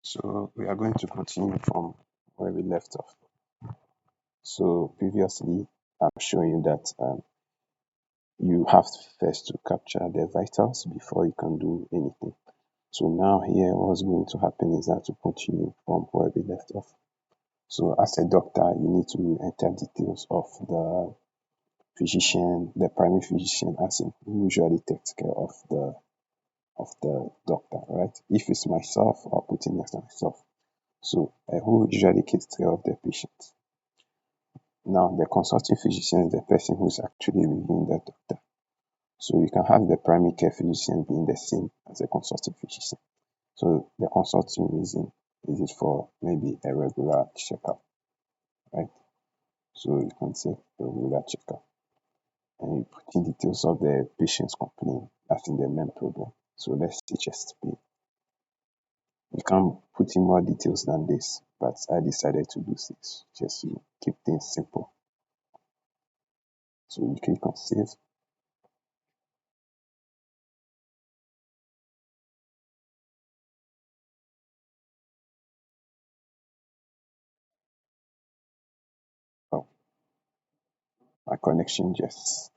So we are going to continue from where we left off. So previously, I've shown you that you have first to capture the vitals before you can do anything. So now here, what's going to happen is that to continue from where we left off. So as a doctor, you need to enter details of the physician, the primary physician, as in who usually takes care of the doctor, right? If it's myself, I'll put it next to myself. So who usually takes care of the patient. Now, the consulting physician is the person who's actually reviewing the doctor. So you can have the primary care physician being the same as the consulting physician. So the consulting reason is it for maybe a regular checkup, right? So you can say a regular checkup and you put in details of the patient's complaint, that's in the main problem. So let's say chest pain. You can put in more details than this, but I decided to do this just to keep things simple. So you click on save. Oh, my connection just,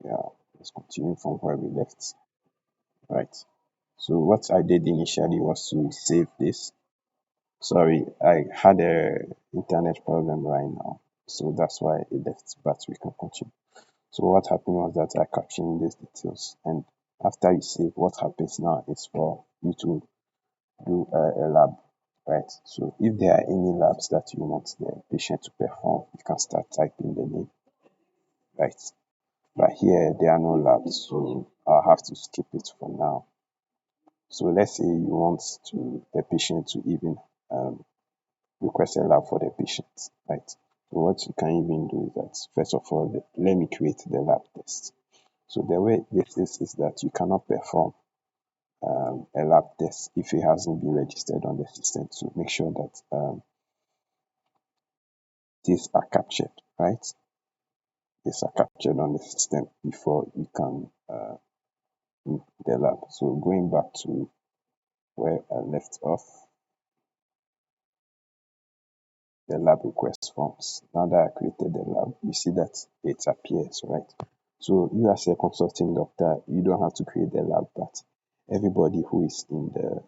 yeah, let's continue from where we left. Right. So what I did initially was to save this. Sorry, I had a internet problem right now, so that's why it left, but we can continue. So what happened was that I captioned these details, and after you save, what happens now is for you to do a lab, right? So if there are any labs that you want the patient to perform, you can start typing the name, right? But here there are no labs, so I'll have to skip it for now. So let's say you want to the patient to even um, request a lab for the patient, right? So what you can even do is that first of all, let me create the lab test. So the way this is that you cannot perform a lab test if it hasn't been registered on the system to make sure that these are captured, right? These are captured on the system before you can do the lab. So going back to where I left off, the lab request forms. Now that I created the lab, you see that it appears, right? So you as a consulting doctor, you don't have to create the lab, but everybody who is in the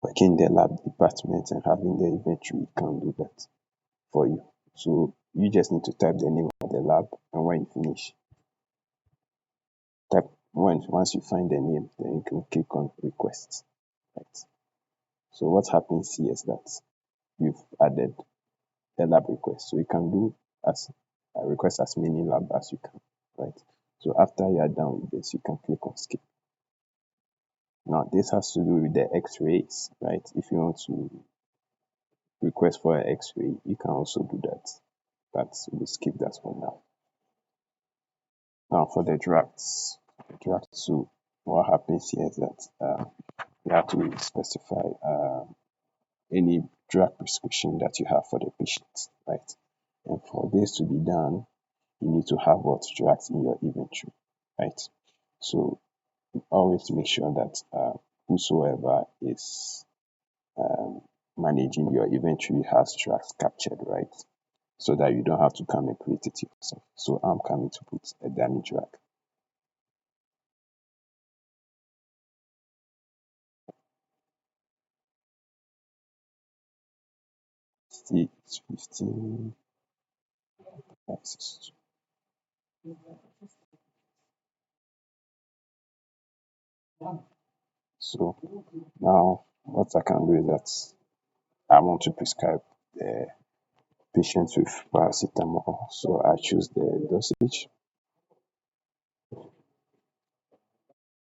working in the lab department and having the inventory can do that for you. So you just need to type the name of the lab, and when you finish, type once you find the name, then you can click on request. Right. So what happens here is that you've added a lab request. So you can do as request as many lab as you can, right? So after you are done with this, you can click on skip. Now this has to do with the X-rays, right? If you want to request for an X-ray, you can also do that, but we'll skip that for now. Now for the drafts. So what happens here is that you have to specify any drug prescription that you have for the patient, right? And for this to be done, you need to have what drugs in your inventory, right? So always make sure that whosoever is um, managing your inventory has drugs captured, right? So that you don't have to come and create it yourself. So I'm coming to put a dummy drug. See, it's 15 axis. So now what I can do is that I want to prescribe the patient with paracetamol. So I choose the dosage.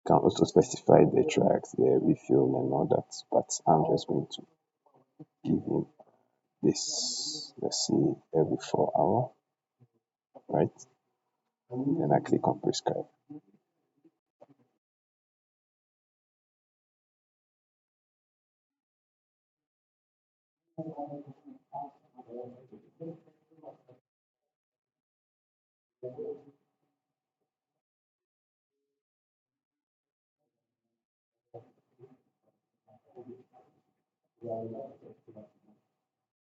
Can also specify the tracks, the refill and all that, but I'm just going to give him this, let's see, every 4 hour, right? Then I click on prescribe.